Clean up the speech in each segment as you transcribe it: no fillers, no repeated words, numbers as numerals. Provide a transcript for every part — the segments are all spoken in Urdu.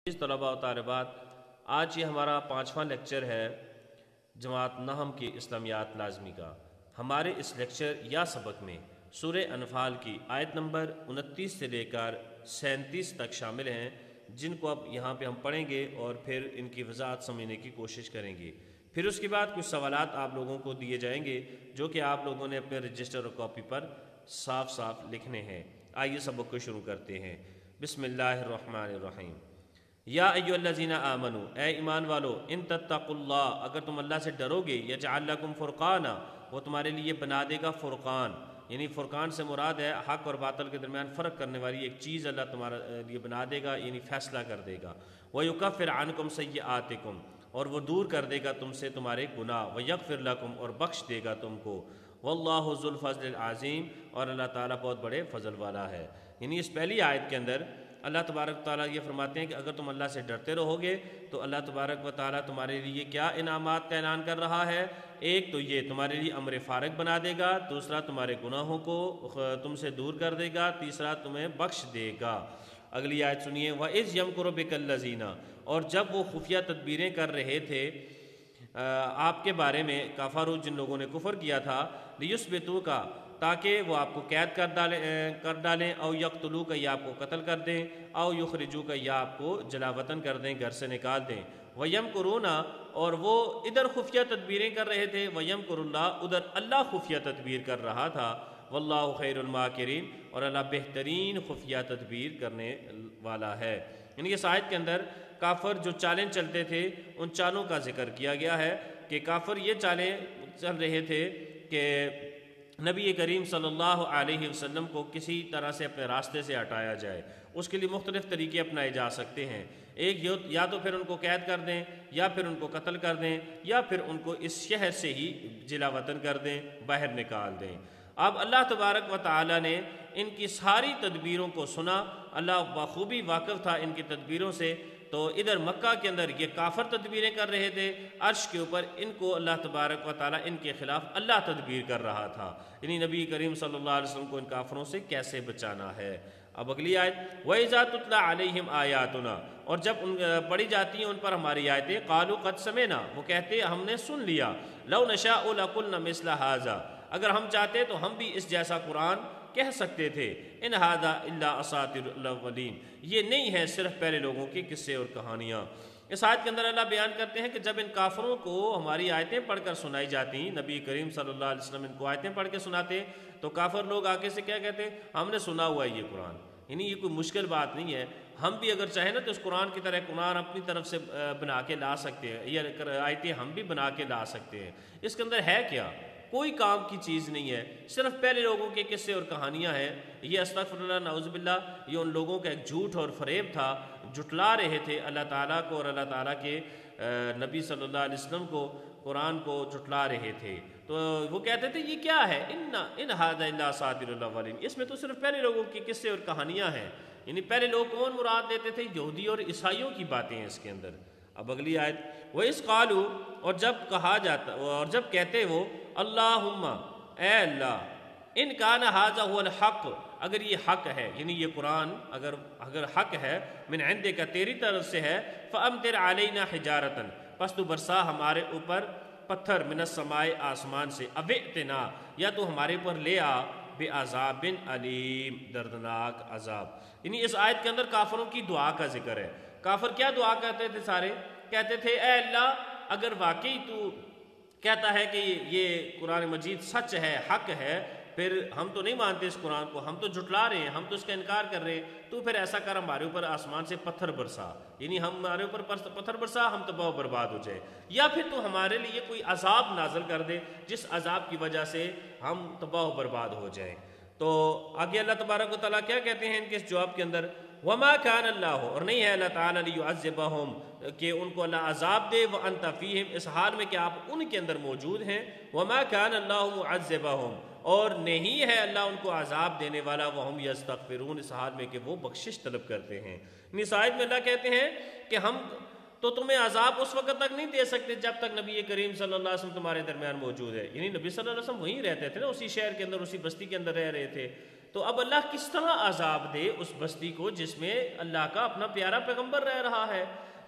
طلباء و طالبات، آج یہ ہمارا 5واں لیکچر ہے جماعت نحم کی اسلامیات لازمی کا۔ ہمارے اس لیکچر یا سبق میں سورہ انفال کی آیت نمبر 29 سے لے کر 37 تک شامل ہیں، جن کو اب یہاں پہ ہم پڑھیں گے اور پھر ان کی وضاحت سمجھنے کی کوشش کریں گے۔ پھر اس کے بعد کچھ سوالات آپ لوگوں کو دیے جائیں گے جو کہ آپ لوگوں نے اپنے رجسٹر اور کاپی پر صاف صاف لکھنے ہیں۔ آئیے سبق کو شروع کرتے ہیں۔ بسم اللہ الرحمن الرحیم۔ یا ایھا الذین آمنو، اے ایمان والو، ان تتقوا اللہ، اگر تم اللہ سے ڈرو گے، یجعل لکم فرقانا، وہ تمہارے لیے بنا دے گا فرقان، یعنی فرقان سے مراد ہے حق اور باطل کے درمیان فرق کرنے والی ایک چیز اللہ تمہارے لیے بنا دے گا، یعنی فیصلہ کر دے گا۔ وَيُكَفِّرْ عَنْكُمْ سَيِّئَاتِكُمْ، اور وہ دور کر دے گا تم سے تمہارے گناہ، وَيَغْفِرْ لَكُمْ، اور بخش دے گا تم کو۔ وَاللَّهُ ذُو الْفَضْلِ الْعَظِيمِ، اور اللہ تعالیٰ بہت بڑے فضل والا ہے۔ یعنی اس پہلی آیت کے اندر اللہ تبارک و تعالیٰ یہ فرماتے ہیں کہ اگر تم اللہ سے ڈرتے رہو گے تو اللہ تبارک و تعالیٰ تمہارے لیے کیا انعامات کا اعلان کر رہا ہے۔ ایک تو یہ تمہارے لیے امر فارغ بنا دے گا، دوسرا تمہارے گناہوں کو تم سے دور کر دے گا، تیسرا تمہیں بخش دے گا۔ اگلی آیت سنیے، وَإِذْ يَمْكُرُ بِكَ الَّذِينَ، اور جب وہ خفیہ تدبیریں کر رہے تھے آپ کے بارے میں، کفروا، جن لوگوں نے کفر کیا تھا، لِيُثْبِتُوكَ، تاکہ وہ آپ کو قید کر ڈالیں، او یقتلوک، یا آپ کو قتل کر دیں، او یخرجوک، یا آپ کو جلا وطن کر دیں، گھر سے نکال دیں۔ وَيَمْكُرُونَ، اور وہ ادھر خفیہ تدبیریں کر رہے تھے، وَيَمْكُرُ اللَّهُ، ادھر اللہ خفیہ تدبیر کر رہا تھا، وَاللَّهُ خَيْرُ الْمَاكِرِينَ، اور اللہ بہترین خفیہ تدبیر کرنے والا ہے۔ یعنی اس آیت کے اندر کافر جو چالیں چلتے تھے ان چالوں کا ذکر کیا گیا ہے کہ کافر یہ چالیں چل رہے تھے کہ نبی کریم صلی اللہ علیہ وسلم کو کسی طرح سے اپنے راستے سے ہٹایا جائے۔ اس کے لیے مختلف طریقے اپنائے جا سکتے ہیں، ایک یا تو پھر ان کو قید کر دیں، یا پھر ان کو قتل کر دیں، یا پھر ان کو اس شہر سے ہی جلا وطن کر دیں، باہر نکال دیں۔ اب اللہ تبارک و تعالی نے ان کی ساری تدبیروں کو سنا، اللہ بخوبی واقف تھا ان کی تدبیروں سے۔ تو ادھر مکہ کے اندر یہ کافر تدبیریں کر رہے تھے، عرش کے اوپر ان کو اللہ تبارک و تعالیٰ ان کے خلاف اللہ تدبیر کر رہا تھا، یعنی نبی کریم صلی اللہ علیہ وسلم کو ان کافروں سے کیسے بچانا ہے۔ اب اگلی آیت، وَإِذَا تُتْلَىٰ عَلَيْهِمْ آيَاتُنَا، اور جب پڑھی جاتی ہیں ان پر ہماری آیتیں، قَالُوا قَدْ سَمِعْنَا، وہ کہتے ہم نے سن لیا، لَوْ نَشَاءُ لَقُلْنَا مِثْلَ هَٰذَا، اگر ہم چاہتے تو ہم بھی اس جیسا قرآن کہہ سکتے تھے، ان ھذا الا اساطیر الاولین، یہ نہیں ہے صرف پہلے لوگوں کے قصے اور کہانیاں۔ اس آیت کے اندر اللہ بیان کرتے ہیں کہ جب ان کافروں کو ہماری آیتیں پڑھ کر سنائی جاتی، نبی کریم صلی اللہ علیہ وسلم ان کو آیتیں پڑھ کے سناتے، تو کافر لوگ آگے سے کیا کہتے، ہم نے سنا ہوا ہے یہ قرآن، یعنی یہ کوئی مشکل بات نہیں ہے، ہم بھی اگر چاہیں نا تو اس قرآن کی طرح قرآن اپنی طرف سے بنا کے لا سکتے ہیں، یہ آیتیں ہم بھی بنا کے لا سکتے ہیں۔ اس کے اندر ہے کیا؟ کوئی کام کی چیز نہیں ہے، صرف پہلے لوگوں کے قصے اور کہانیاں ہیں۔ یہ استغفر اللہ، نعوذ باللہ، یہ ان لوگوں کا ایک جھوٹ اور فریب تھا، جھٹلا رہے تھے اللہ تعالیٰ کو اور اللہ تعالیٰ کے نبی صلی اللہ علیہ وسلم کو، قرآن کو جھٹلا رہے تھے۔ تو وہ کہتے تھے یہ کیا ہے، ان ھذا الا اساطیر الاولین، اس میں تو صرف پہلے لوگوں کے قصے اور کہانیاں ہیں، یعنی پہلے لوگ کون مراد دیتے تھے، یہودی اور عیسائیوں کی باتیں ہیں اس کے اندر۔ اب اگلی آیت، وَإِذْ قَالُوا، اور جب کہا جاتا اور جب کہتے وہ، اللہم، اے اللہ، ان کان ھذا ھو الحق، اگر یہ حق ہے، یعنی یہ قرآن اگر حق ہے، من عندک، تیری طرف سے ہے، فَأَمْطِرْ عَلَيْنَا حِجَارَةً، پس تو برسا ہمارے اوپر پتھر، من السماء، آسمان سے، اَوْ ائْتِنَا، یا تو ہمارے اوپر لے آ، بعذاب علیم، دردناک عذاب۔ یعنی اس آیت کے اندر کافروں کی دعا کا ذکر ہے۔ کافر کیا دعا کرتے تھے سارے؟ کہتے تھے اے اللہ، اگر واقعی تو کہتا ہے کہ یہ قرآن مجید سچ ہے، حق ہے، پھر ہم تو نہیں مانتے اس قرآن کو، ہم تو جھٹلا رہے ہیں، ہم تو اس کا انکار کر رہے ہیں، تو پھر ایسا کر ہمارے اوپر آسمان سے پتھر برسا، یعنی ہمارے اوپر پتھر برسا، ہم تباہ و برباد ہو جائے، یا پھر تو ہمارے لیے کوئی عذاب نازل کر دے جس عذاب کی وجہ سے ہم تباہ و برباد ہو جائیں۔ تو آگے اللہ تبارک و تعالیٰ کیا کہتے ہیں ان کے اس جواب کے اندر، وما کان اللہ، اور نہیں ہے اللہ تعالیٰ لیعذبہم، کہ ان کو اللہ عذاب دے، وانت فیہم، اس حال میں کہ آپ ان کے اندر موجود ہیں، وما کان اللہ معذبہم، اور نہیں ہے اللہ ان کو عذاب دینے والا، وہم یستغفرون، اس حال میں کہ وہ بخشش طلب کرتے ہیں۔ اس آیت میں اللہ کہتے ہیں کہ ہم تو تمہیں عذاب اس وقت تک نہیں دے سکتے جب تک نبی کریم صلی اللہ علیہ وسلم تمہارے درمیان موجود ہے، یعنی نبی صلی اللہ علیہ وسلم وہیں رہتے تھے نا، اسی شہر کے اندر، اسی بستی کے اندر رہ رہے تھے، تو اب اللہ کس طرح عذاب دے اس بستی کو جس میں اللہ کا اپنا پیارا پیغمبر رہ رہا ہے؟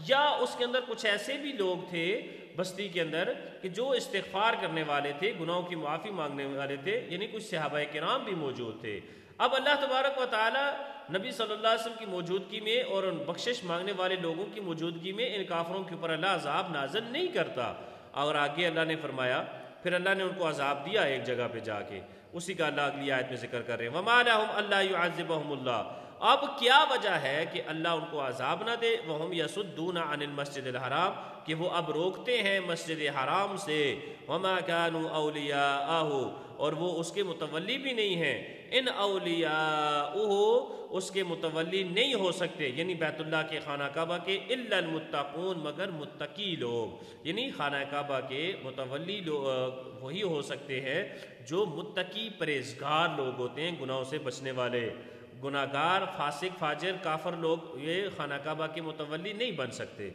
یا اس کے اندر کچھ ایسے بھی لوگ تھے بستی کے اندر کہ جو استغفار کرنے والے تھے، گناہوں کی معافی مانگنے والے تھے، یعنی کچھ صحابہ کرام بھی موجود تھے۔ اب اللہ تبارک و تعالی نبی صلی اللہ علیہ وسلم کی موجودگی میں اور ان بخشش مانگنے والے لوگوں کی موجودگی میں ان کافروں کے اوپر اللہ عذاب نازل نہیں کرتا۔ اور آگے اللہ نے فرمایا، پھر اللہ نے ان کو عذاب دیا ایک جگہ پہ جا کے، اسی کا اللہ اگلی آیت میں ذکر کر رہے ہیں، وَمَا لَهُمْ أَلَّا يُعَذِّبَهُمُ اللَّهُ۔ اب کیا وجہ ہے کہ اللہ ان کو عذاب نہ دے؟ وَهُمْ يَصُدُّونَ عَنِ الْمَسْجِدِ الْحَرَامِ، کہ وہ اب روکتے ہیں مسجد حرام سے، وَمَا كَانُوا أَوْلِيَاءَهُ، اور وہ اس کے متولی بھی نہیں ہیں، ان اولیاءہ اس کے متولی نہیں ہو سکتے، یعنی بیت اللہ کے خانہ کعبہ کے، الا المتقون مگر متقی لوگ، یعنی خانہ کعبہ کے متولی وہی ہو سکتے ہیں جو متقی پرہیزگار لوگ ہوتے ہیں، گناہوں سے بچنے والے۔ گناہگار، فاسق، فاجر، کافر لوگ یہ خانہ کعبہ کے متولی نہیں بن سکتے۔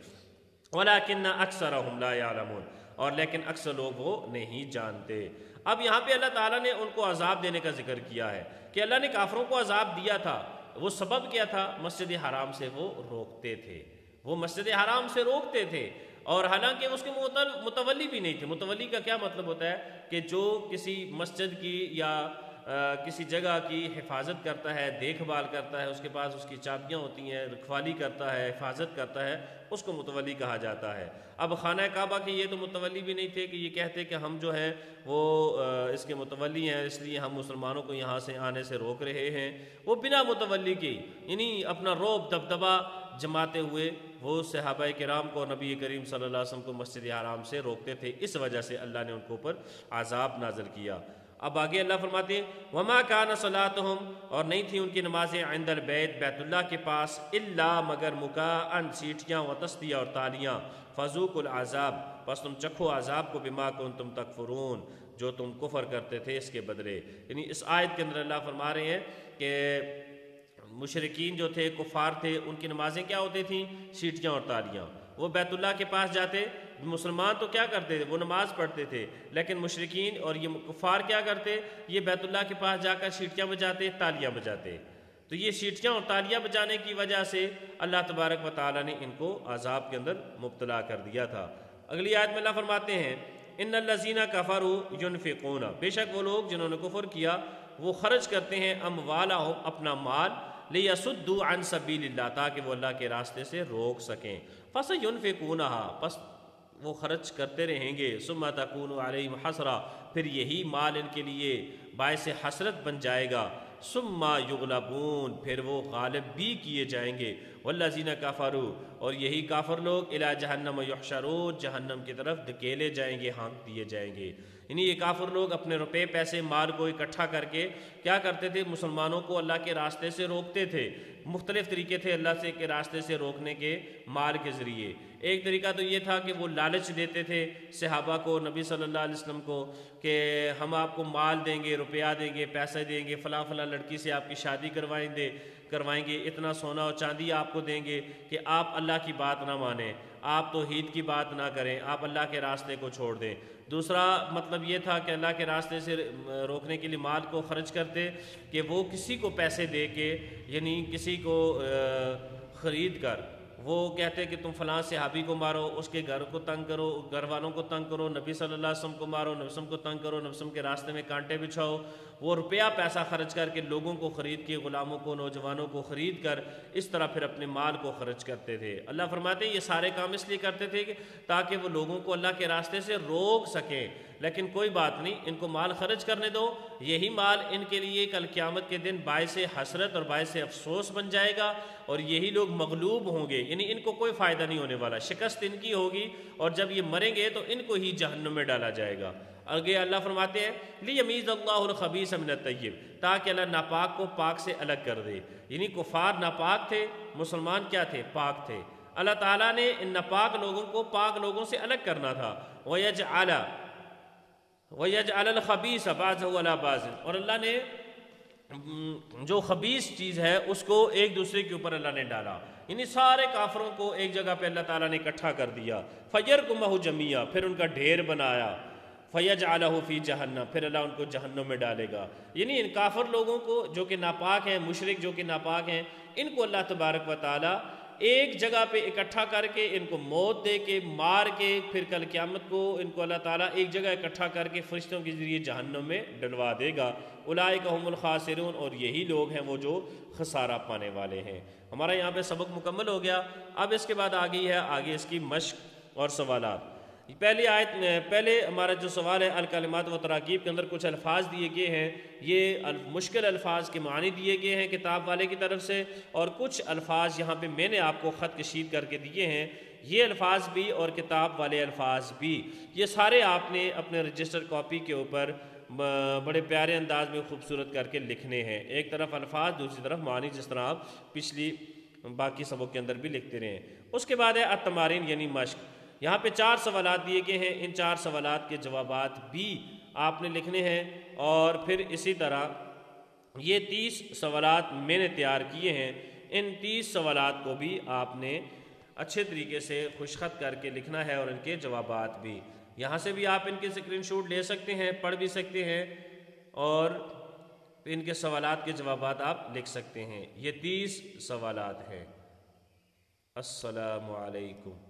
وَلَكِنَّ أَكْثَرَهُمْ لَا يَعْلَمُونَ، اور لیکن اکثر لوگ وہ نہیں جانتے۔ اب یہاں پہ اللہ تعالیٰ نے ان کو عذاب دینے کا ذکر کیا ہے کہ اللہ نے کافروں کو عذاب دیا تھا، وہ سبب کیا تھا؟ مسجد حرام سے وہ روکتے تھے، وہ مسجد حرام سے روکتے تھے، اور حالانکہ اس کے متولی بھی نہیں تھے۔ متولی کا کیا مطلب ہوتا ہے کہ جو کسی مسجد کی یا کسی جگہ کی حفاظت کرتا ہے، دیکھ بھال کرتا ہے، اس کے پاس اس کی چابیاں ہوتی ہیں، رکھوالی کرتا ہے، حفاظت کرتا ہے، اس کو متولی کہا جاتا ہے۔ اب خانہ کعبہ کے یہ تو متولی بھی نہیں تھے کہ یہ کہتے کہ ہم جو ہے وہ اس کے متولی ہیں، اس لیے ہم مسلمانوں کو یہاں سے آنے سے روک رہے ہیں۔ وہ بنا متولی کے، یعنی اپنا رعب دبدبا جماتے ہوئے وہ صحابہ کرام کو، نبی کریم صلی اللہ علیہ وسلم کو مسجد حرام سے روکتے تھے، اس وجہ سے اللہ نے ان کے اوپر عذاب نازل کیا۔ اب آگے اللہ فرماتے ہیں، وَمَا كَانَ صَلَاتُهُمْ، اور نہیں تھی ان کی نمازیں، عند البیت، بیت اللہ کے پاس، الا مگر مُكَاءً، سیٹیاں، وَتَصْدِيَةً، اور تالیاں، فَذُوقُوا الْعَذَابَ، بس تم چکھو عذاب کو، بِمَا كُنتُمْ تَكْفُرُونَ، جو تم کفر کرتے تھے اس کے بدلے۔ یعنی اس آیت کے اندر اللہ فرما رہے ہیں کہ مشرکین جو تھے، کفار تھے، ان کی نمازیں کیا ہوتی تھیں؟ سیٹیاں اور تالیاں۔ وہ بیت اللہ کے پاس جاتے، مسلمان تو کیا کرتے تھے؟ وہ نماز پڑھتے تھے، لیکن مشرکین اور یہ کفار کیا کرتے؟ یہ بیت اللہ کے پاس جا کر سیٹیاں بجاتے، تالیاں بجاتے۔ تو یہ سیٹیاں اور تالیاں بجانے کی وجہ سے اللہ تبارک و تعالیٰ نے ان کو عذاب کے اندر مبتلا کر دیا تھا۔ اگلی آیت میں اللہ فرماتے ہیں، ان الذین کفروا ینفقون، بے شک وہ لوگ جنہوں نے کفر کیا وہ خرچ کرتے ہیں، اموالہم، اپنا مال، لیصدوا عن سبیل اللہ، تاکہ وہ اللہ کے راستے سے روک سکیں، فسینفقونھا، پس وہ خرچ کرتے رہیں گے، ثم تکون علیہم حسرہ، پھر یہی مال ان کے لیے باعث حسرت بن جائے گا، ثم یغلبون، پھر وہ غالب بھی کیے جائیں گے، والذین کفروا، اور یہی کافر لوگ، الی جہنم یحشرون، جہنم کی طرف دھکیلے جائیں گے، ہانک دیے جائیں گے۔ یعنی یہ کافر لوگ اپنے روپے، پیسے، مال کو اکٹھا کر کے کیا کرتے تھے؟ مسلمانوں کو اللہ کے راستے سے روکتے تھے۔ مختلف طریقے تھے اللہ کے راستے سے روکنے کے، مال کے ذریعے۔ ایک طریقہ تو یہ تھا کہ وہ لالچ دیتے تھے صحابہ کو، نبی صلی اللہ علیہ وسلم کو، کہ ہم آپ کو مال دیں گے، روپیہ دیں گے، پیسے دیں گے، فلاں فلاں لڑکی سے آپ کی شادی کروائیں گے، اتنا سونا اور چاندی آپ کو دیں گے کہ آپ اللہ کی بات نہ مانیں، آپ توحید کی بات نہ کریں، آپ اللہ کے راستے کو چھوڑ دیں۔ دوسرا مطلب یہ تھا کہ اللہ کے راستے سے روکنے کے لیے مال کو خرچ کرتے کہ وہ کسی کو پیسے دے کے، یعنی کسی کو خرید کر وہ کہتے کہ تم فلاں صحابی کو مارو، اس کے گھر کو تنگ کرو، گھر والوں کو تنگ کرو، نبی صلی اللہ علیہ وسلم کو مارو، نبی وسلم کو تنگ کرو، نبی وسلم کے راستے میں کانٹے بچھاؤ۔ وہ روپیہ پیسہ خرچ کر کے لوگوں کو خرید کے، غلاموں کو، نوجوانوں کو خرید کر اس طرح پھر اپنے مال کو خرچ کرتے تھے۔ اللہ فرماتے ہیں یہ سارے کام اس لیے کرتے تھے کہ تاکہ وہ لوگوں کو اللہ کے راستے سے روک سکیں، لیکن کوئی بات نہیں، ان کو مال خرچ کرنے دو، یہی مال ان کے لیے کل قیامت کے دن باعث حسرت اور باعث افسوس بن جائے گا، اور یہی لوگ مغلوب ہوں گے، یعنی ان کو کوئی فائدہ نہیں ہونے والا، شکست ان کی ہوگی، اور جب یہ مریں گے تو ان کو ہی جہنم میں ڈالا جائے گا۔ آگے اللہ فرماتے ہیں لیمیز اللہ الخبیث من الطیب، تاکہ اللہ ناپاک کو پاک سے الگ کر دے۔ یعنی کفار ناپاک تھے، مسلمان کیا تھے؟ پاک تھے۔ اللہ تعالیٰ نے ان ناپاک لوگوں کو پاک لوگوں سے الگ کرنا تھا۔ وَيَجْعَلَ الْخَبِيثَ بَعْضَهُ عَلَى بَعْضٍ، اور اللہ نے جو خبیث چیز ہے اس کو ایک دوسرے کے اوپر اللہ نے ڈالا، یعنی سارے کافروں کو ایک جگہ پہ اللہ تعالیٰ نے اکٹھا کر دیا۔ فَيَرْكُمَهُ جَمِيعًا، پھر ان کا ڈھیر بنایا۔ فَيَجْعَلَهُ فِي جَهَنَّمَ، پھر اللہ ان کو جہنم میں ڈالے گا۔ یعنی ان کافر لوگوں کو جو کہ ناپاک ہیں، مشرک جو کہ ناپاک ہیں، ان کو اللہ تبارک و تعالی ایک جگہ پہ اکٹھا کر کے ان کو موت دے کے مار کے پھر کل قیامت کو ان کو اللہ تعالیٰ ایک جگہ اکٹھا کر کے فرشتوں کے ذریعے جہنم میں ڈلوا دے گا۔ اولئک هم الخاسرون، اور یہی لوگ ہیں وہ جو خسارہ پانے والے ہیں۔ ہمارا یہاں پہ سبق مکمل ہو گیا۔ اب اس کے بعد آگئی ہے آگے اس کی مشق اور سوالات۔ پہلے ہمارا جو سوال ہے الکلمات و تراکیب کے اندر کچھ الفاظ دیے گئے ہیں، یہ مشکل الفاظ کے معنی دیے گئے ہیں کتاب والے کی طرف سے، اور کچھ الفاظ یہاں پہ میں نے آپ کو خط کشید کر کے دیے ہیں۔ یہ الفاظ بھی اور کتاب والے الفاظ بھی، یہ سارے آپ نے اپنے رجسٹر کاپی کے اوپر بڑے پیارے انداز میں خوبصورت کر کے لکھنے ہیں، ایک طرف الفاظ دوسری طرف معنی، جس طرح آپ پچھلی باقی سبق کے اندر بھی لکھتے رہے ہیں۔ اس کے بعد ہے التمارین یعنی مشق۔ یہاں پہ 4 سوالات دیے گئے ہیں، ان 4 سوالات کے جوابات بھی آپ نے لکھنے ہیں، اور پھر اسی طرح یہ 30 سوالات میں نے تیار کیے ہیں، ان 30 سوالات کو بھی آپ نے اچھے طریقے سے خوشخط کر کے لکھنا ہے، اور ان کے جوابات بھی یہاں سے بھی آپ ان کے اسکرین شاٹ لے سکتے ہیں، پڑھ بھی سکتے ہیں، اور ان کے سوالات کے جوابات آپ لکھ سکتے ہیں۔ یہ 30 سوالات ہیں۔ السلام علیکم۔